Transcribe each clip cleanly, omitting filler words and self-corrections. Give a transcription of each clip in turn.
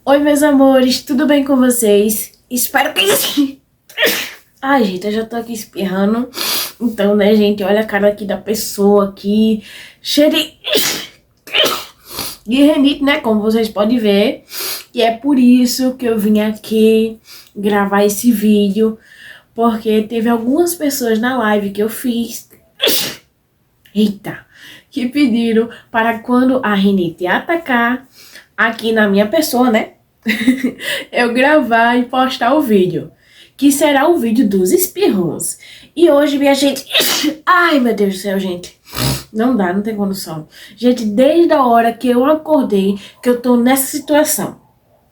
Oi, meus amores, tudo bem com vocês? Espero que... Ai, gente, eu já tô aqui espirrando. Então, né, gente, olha a cara aqui da pessoa aqui. Cheia de rinite, né, como vocês podem ver. E é por isso que eu vim aqui gravar esse vídeo. Porque teve algumas pessoas na live que eu fiz... Eita! Que pediram para quando a rinite atacar aqui na minha pessoa, né? Eu gravar e postar o vídeo, que será o vídeo dos espirros. E hoje, minha gente... Ai, meu Deus do céu, gente. Não dá, não tem condição. Gente, desde a hora que eu acordei, que eu tô nessa situação.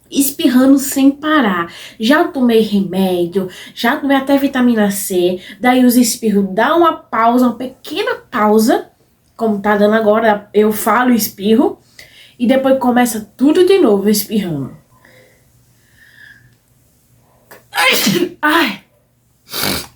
Espirrando sem parar. Já tomei remédio, já tomei até vitamina C. Daí os espirros dão uma pausa, uma pequena pausa. Como tá dando agora, eu falo e espirro. E depois começa tudo de novo espirrando. Ai.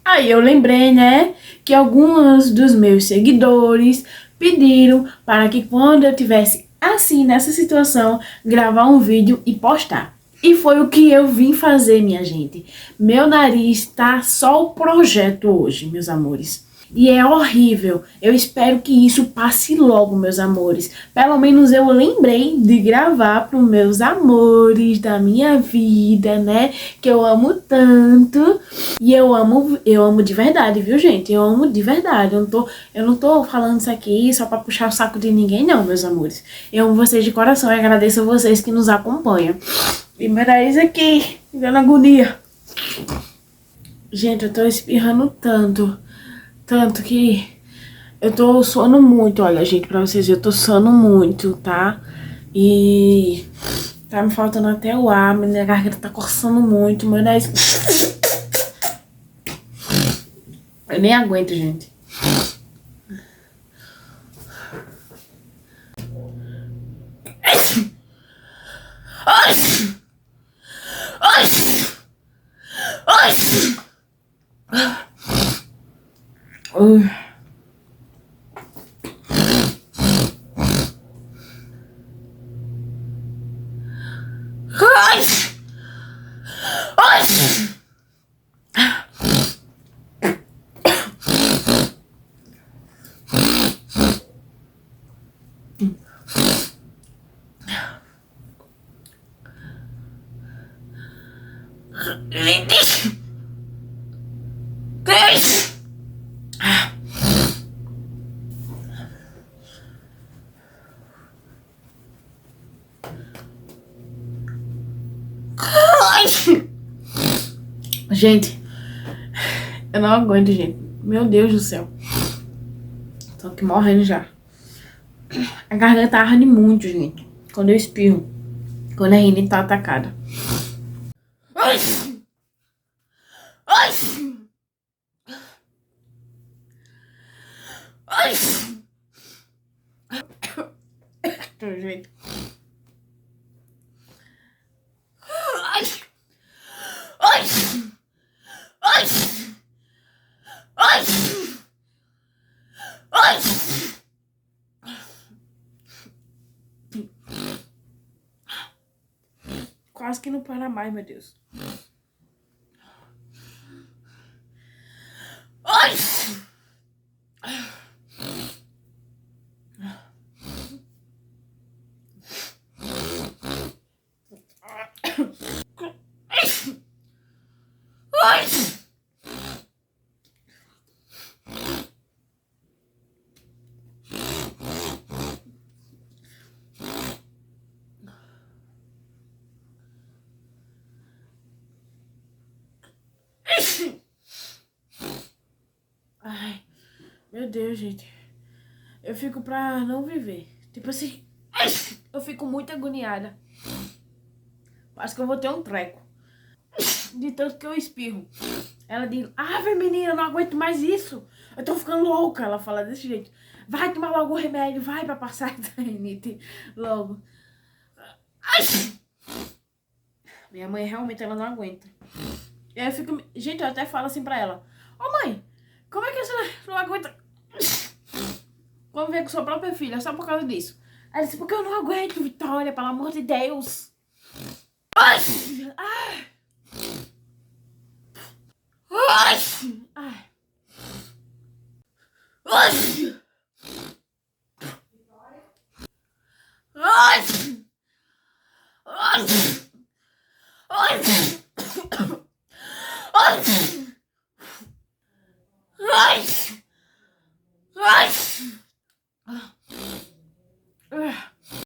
Aí eu lembrei, né, que alguns dos meus seguidores pediram para que quando eu tivesse assim, nessa situação, gravar um vídeo e postar. E foi o que eu vim fazer, minha gente. Meu nariz tá só o projeto hoje, meus amores. E é horrível. Eu espero que isso passe logo, meus amores. Pelo menos eu lembrei de gravar para os meus amores da minha vida, né? Que eu amo tanto. E eu amo de verdade, viu, gente? Eu amo de verdade. Eu não tô falando isso aqui só para puxar o saco de ninguém, não, meus amores. Eu amo vocês de coração e agradeço a vocês que nos acompanham. E meu nariz aqui, dando agonia. Gente, eu tô espirrando tanto. Tanto que eu tô suando muito, olha, gente, pra vocês verem, eu tô suando muito, tá? E tá me faltando até o ar, minha garganta tá coçando muito, meu nariz... Eu nem aguento, gente. Gente, eu não aguento, gente. Meu Deus do céu. Tô aqui morrendo já. A garganta arde muito, gente. Quando eu espirro. Quando a rinite tá atacada. Gente. Quase que não para mais, meu Deus. Ai, meu Deus, gente. Eu fico pra não viver. Tipo assim, eu fico muito agoniada. Acho que eu vou ter um treco. De tanto que eu espirro. Ela diz, ave menina, eu não aguento mais isso. Eu tô ficando louca. Ela fala desse jeito. Vai tomar logo o remédio, vai pra passar essa rinite logo. Ai. Minha mãe realmente ela não aguenta. E aí eu fico. Gente, eu até falo assim pra ela: Ô mãe, como é que você não aguenta conviver com sua própria filha só por causa disso? Ela disse: Porque eu não aguento, Vitória, pelo amor de Deus. Ai! Ai! Ai! Ai! Ai! Ai! Ai! Ai! Ai!